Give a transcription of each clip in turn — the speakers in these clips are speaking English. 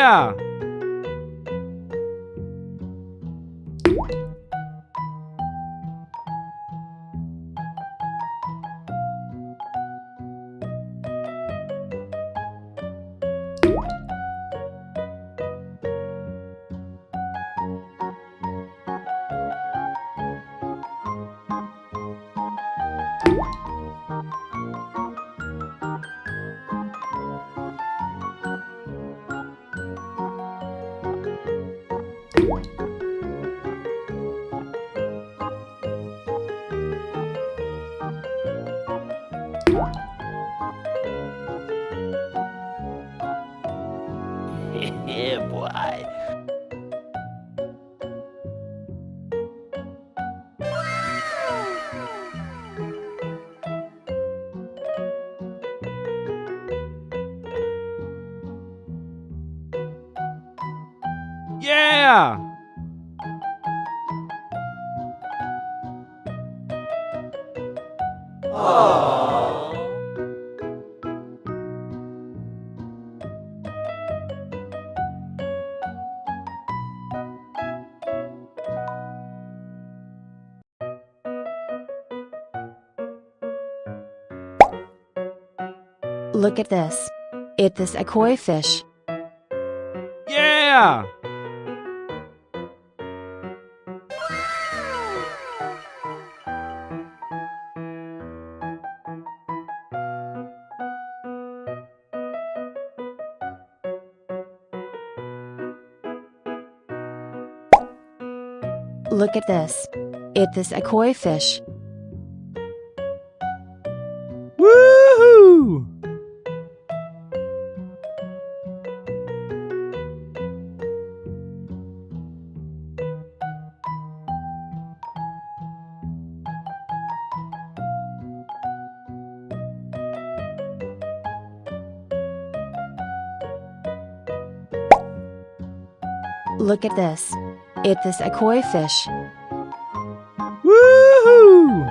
Yeah! Yeah, boy. Yeah! Look at this. It is a koi fish. Yeah! Look at this. It is a koi fish. Woohoo! Look at this. It is a koi fish. Woohoo!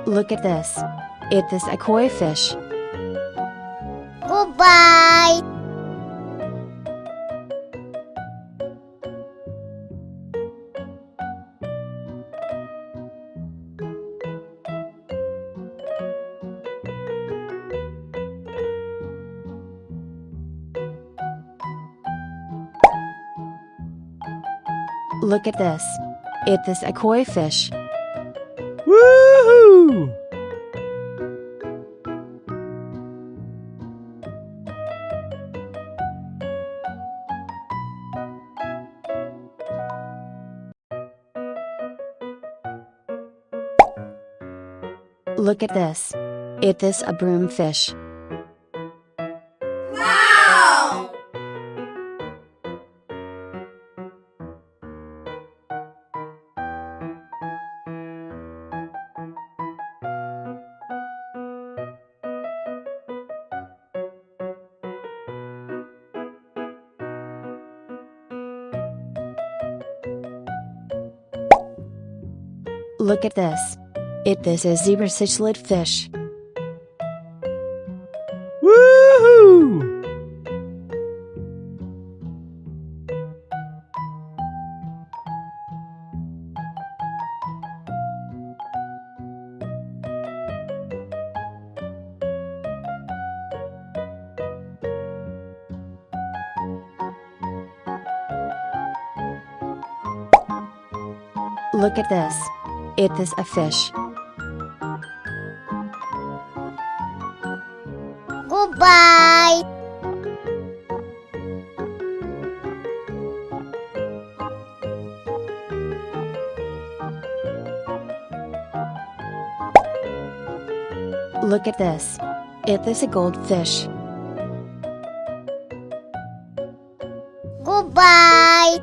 Look at this. It is a koi fish. Goodbye. Look at this. It is a koi fish. Woohoo! Look at this. It is a broomfish. Wow. Look at this. It is a zebra cichlid fish. Woohoo! Look at this. It is a fish. Goodbye. Look at this. It is a goldfish. Goodbye.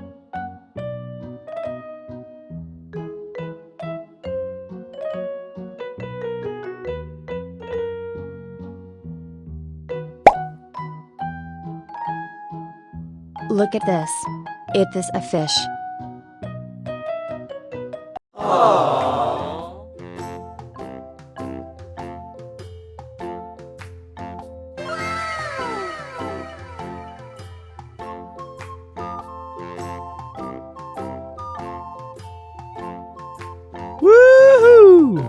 Look at this. Is this a fish? Woohoo!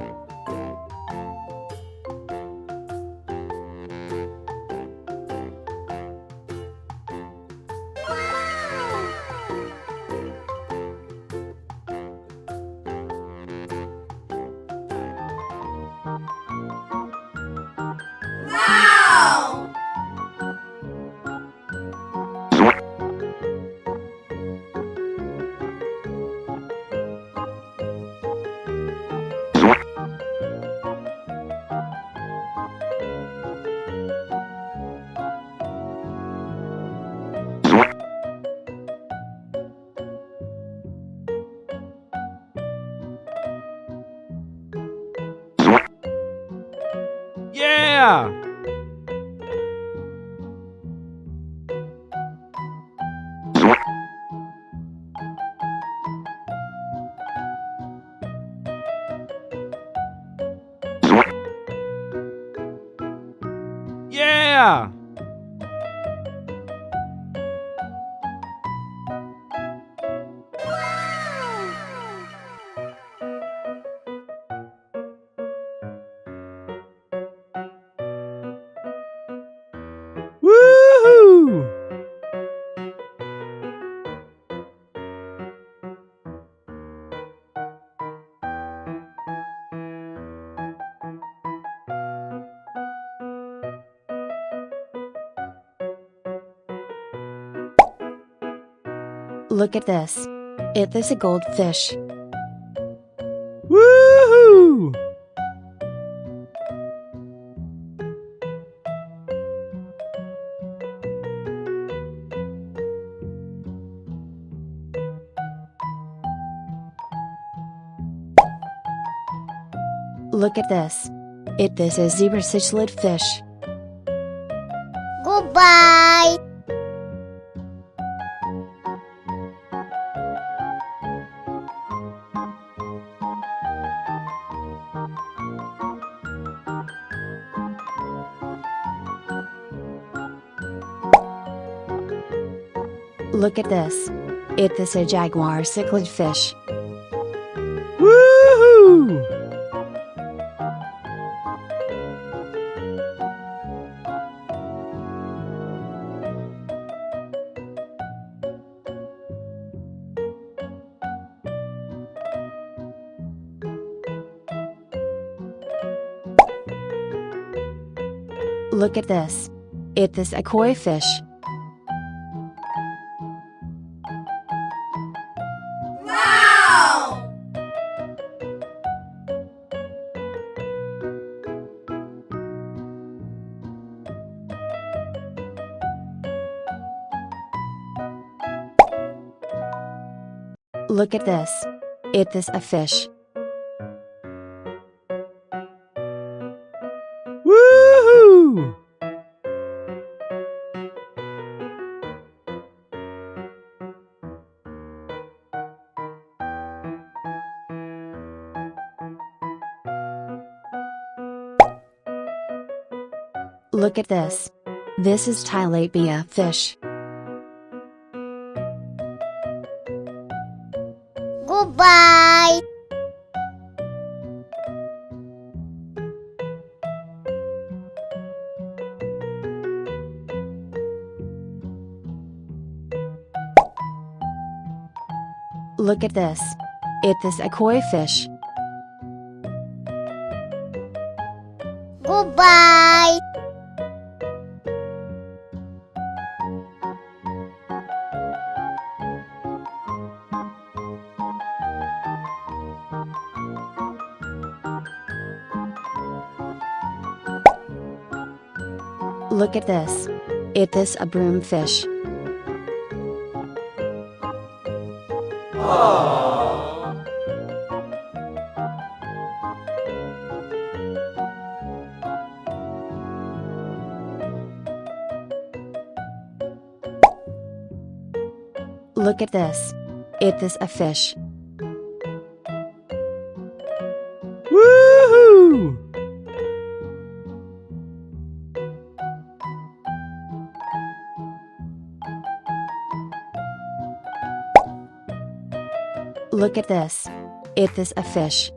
Yeah! Yeah! Woohoo! Look at this. Is this a goldfish? Woohoo! Look at this. Is this a zebra cichlid fish? Goodbye. Look at this. Is this a jaguar cichlid fish? Woohoo! Look at this. Is this a koi fish? Look at this. Is this a fish? Woohoo! Look at this. This is tilapia fish. Goodbye. Look at this. Is this a koi fish? Goodbye. Look at this. Is this a broom fish? Look at this. It is a fish. Woohoo! Look at this. It is a fish.